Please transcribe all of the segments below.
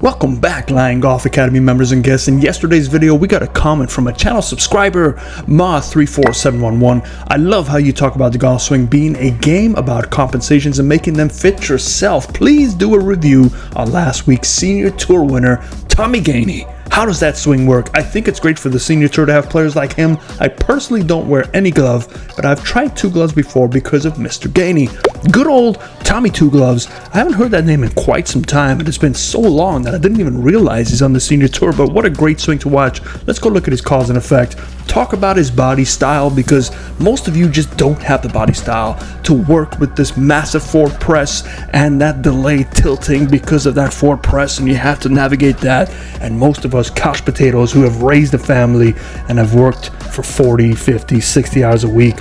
Welcome back, Lion Golf Academy members and guests. In yesterday's video, we got a comment from a channel subscriber, Ma34711. I love how you talk about the golf swing being a game about compensations and making them fit yourself. Please do a review on last week's Senior Tour winner, Tommy Gainey. How does that swing work? I think it's great for the Senior Tour to have players like him. I personally don't wear any glove, but I've tried two gloves before because of Mr. Gainey. Good old Tommy Two Gloves. I haven't heard that name in quite some time, and it's been so long that I didn't even realize he's on the Senior Tour, but what a great swing to watch. Let's go look at his cause and effect. Talk about his body style, because most of you just don't have the body style to work with this massive forward press and that delayed tilting because of that forward press, and you have to navigate that. And most of us couch potatoes who have raised a family and have worked for 40, 50, 60 hours a week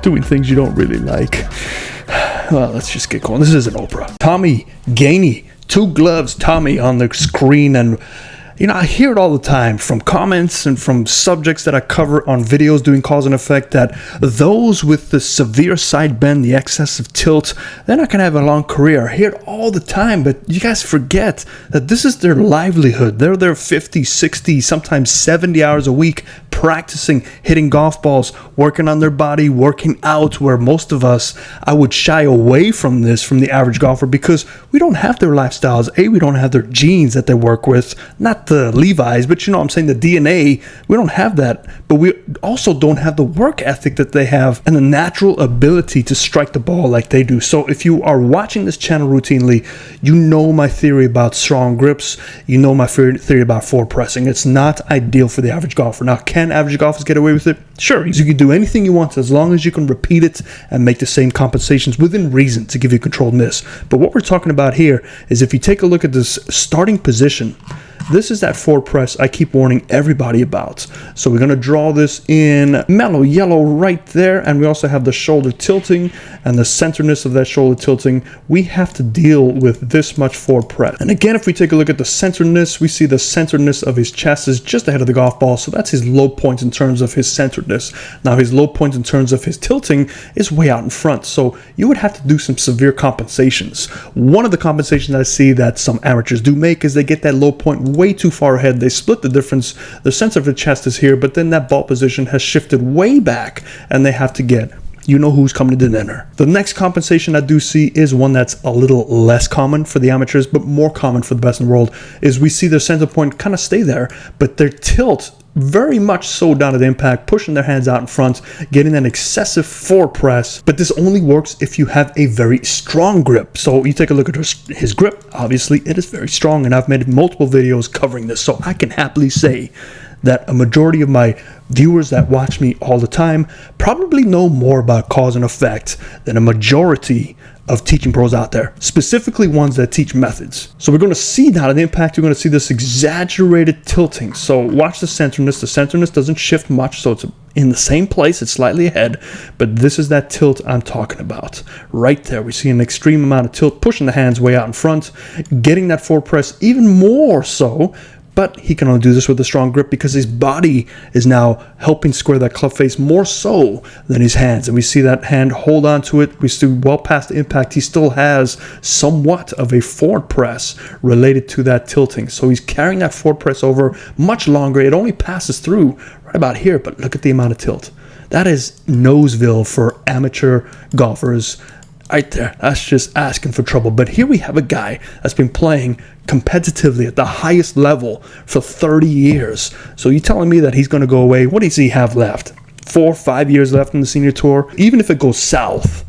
doing things you don't really like. Well, let's just get going. This isn't Oprah. Tommy Gainey, Two Gloves Tommy on the screen, and you know, I hear it all the time from comments and from subjects that I cover on videos doing cause and effect that those with the severe side bend, the excessive tilt, they're not going to have a long career. I hear it all the time, but you guys forget that this is their livelihood. They're there 50, 60, sometimes 70 hours a week practicing, hitting golf balls, working on their body, working out, where most of us, I would shy away from this from the average golfer because we don't have their lifestyles. We don't have their genes that they work with, not the Levi's, but you know what I'm saying, the DNA. We don't have that, but we also don't have the work ethic that they have and the natural ability to strike the ball like they do. So if you are watching this channel routinely, you know my theory about strong grips, you know my theory about forward pressing. It's not ideal for the average golfer. Now, can average golfers get away with it? Sure, you can do anything you want as long as you can repeat it and make the same compensations within reason to give you a controlled miss. But what we're talking about here is if you take a look at this starting position, this is that forward press I keep warning everybody about. So we're going to draw this in mellow yellow right there, and we also have the shoulder tilting and the centerness of that shoulder tilting. We have to deal with this much forward press. And again, if we take a look at the centerness, we see the centerness of his chest is just ahead of the golf ball, so that's his low point in terms of his centeredness. Now his low point in terms of his tilting is way out in front, so you would have to do some severe compensations. One of the compensations I see that some amateurs do make is they get that low point way too far ahead. They split the difference. The center of the chest is here, but then that ball position has shifted way back, and they have to get, you know who's coming to dinner. The next compensation I do see is one that's a little less common for the amateurs, but more common for the best in the world, is we see their center point kind of stay there, but their tilt very much so down at the impact, pushing their hands out in front, getting an excessive forward press. But this only works if you have a very strong grip. So you take a look at his grip, obviously it is very strong, and I've made multiple videos covering this, so I can happily say that a majority of my viewers that watch me all the time probably know more about cause and effect than a majority of teaching pros out there, specifically ones that teach methods. So we're going to see now an impact. You're going to see this exaggerated tilting. So watch the centerness. The centerness doesn't shift much, so it's in the same place. It's slightly ahead, but this is that tilt I'm talking about. Right there, we see an extreme amount of tilt, pushing the hands way out in front, getting that forward press even more so. But he can only do this with a strong grip because his body is now helping square that club face more so than his hands. And we see that hand hold on to it. We see well past the impact, he still has somewhat of a forward press related to that tilting. So he's carrying that forward press over much longer. It only passes through right about here, but look at the amount of tilt. That is Noseville for amateur golfers. Right there, that's just asking for trouble. But here we have a guy that's been playing competitively at the highest level for 30 years. So you're telling me that he's going to go away? What does he have left? 4 or 5 years left in the Senior Tour? Even if it goes south,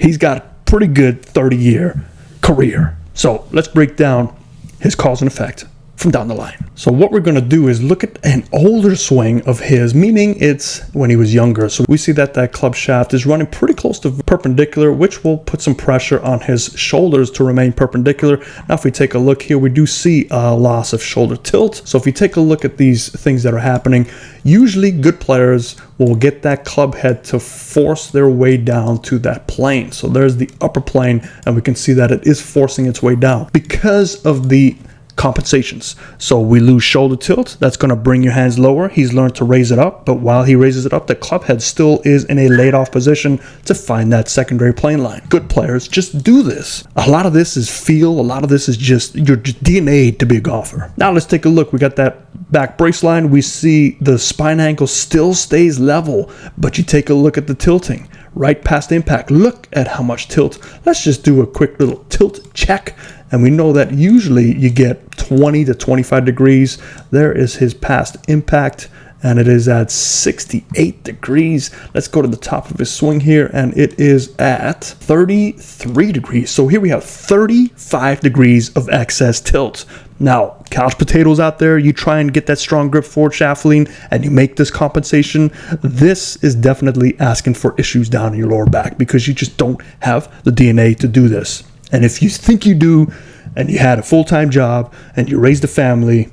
he's got a pretty good 30-year career. So let's break down his cause and effect from down the line. So what we're going to do is look at an older swing of his, meaning it's when he was younger. So we see that that club shaft is running pretty close to perpendicular, which will put some pressure on his shoulders to remain perpendicular. Now, if we take a look here, we do see a loss of shoulder tilt. So if you take a look at these things that are happening, usually good players will get that club head to force their way down to that plane. So there's the upper plane, and we can see that it is forcing its way down because of the compensations. So we lose shoulder tilt. That's going to bring your hands lower. He's learned to raise it up, but while he raises it up, the club head still is in a laid off position to find that secondary plane line. Good players just do this. A lot of this is feel. A lot of this is just your DNA to be a golfer. Now let's take a look. We got that back brace line. We see the spine angle still stays level, but you take a look at the tilting. Right past impact, look at how much tilt. Let's just do a quick little tilt check, and we know that usually you get 20 to 25 degrees. There is his past impact, and it is at 68 degrees. Let's go to the top of his swing here, and it is at 33 degrees. So here we have 35 degrees of excess tilt. Now, couch potatoes out there, you try and get that strong grip forward shaft lean and you make this compensation, this is definitely asking for issues down in your lower back because you just don't have the DNA to do this. And if you think you do, and you had a full-time job and you raised a family,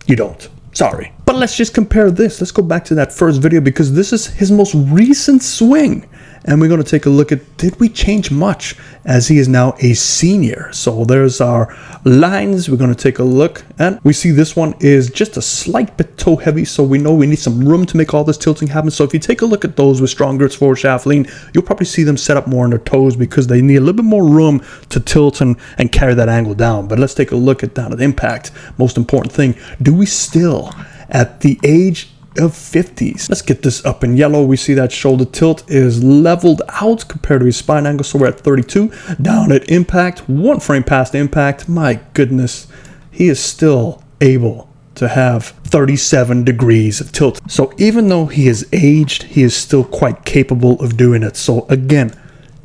you don't. Sorry. But let's just compare this. Let's go back to that first video because this is his most recent swing. And we're going to take a look at, did we change much as he is now a senior? So there's our lines. We're going to take a look, and we see this one is just a slight bit toe heavy. So we know we need some room to make all this tilting happen. So if you take a look at those with strong grips forward shaft lean, you'll probably see them set up more on their toes because they need a little bit more room to tilt and carry that angle down. But let's take a look at down at impact. Most important thing, do we still, at the age of 50s. Let's get this up in yellow. We see that shoulder tilt is leveled out compared to his spine angle. So we're at 32. Down at impact, one frame past impact. My goodness, he is still able to have 37 degrees of tilt. So even though he is aged, he is still quite capable of doing it. So again,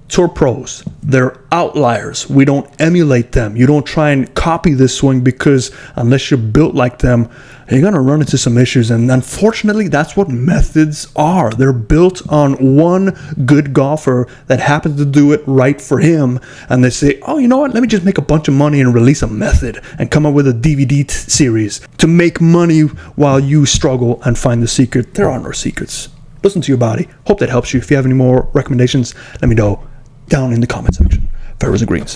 tour pros, they're outliers. We don't emulate them. You don't try and copy this swing because unless you're built like them, you're going to run into some issues. And unfortunately, that's what methods are. They're built on one good golfer that happens to do it right for him. And they say, oh, you know what? Let me just make a bunch of money and release a method and come up with a DVD series to make money while you struggle and find the secret. There are no secrets. Listen to your body. Hope that helps you. If you have any more recommendations, let me know down in the comment section. Fairways and greens.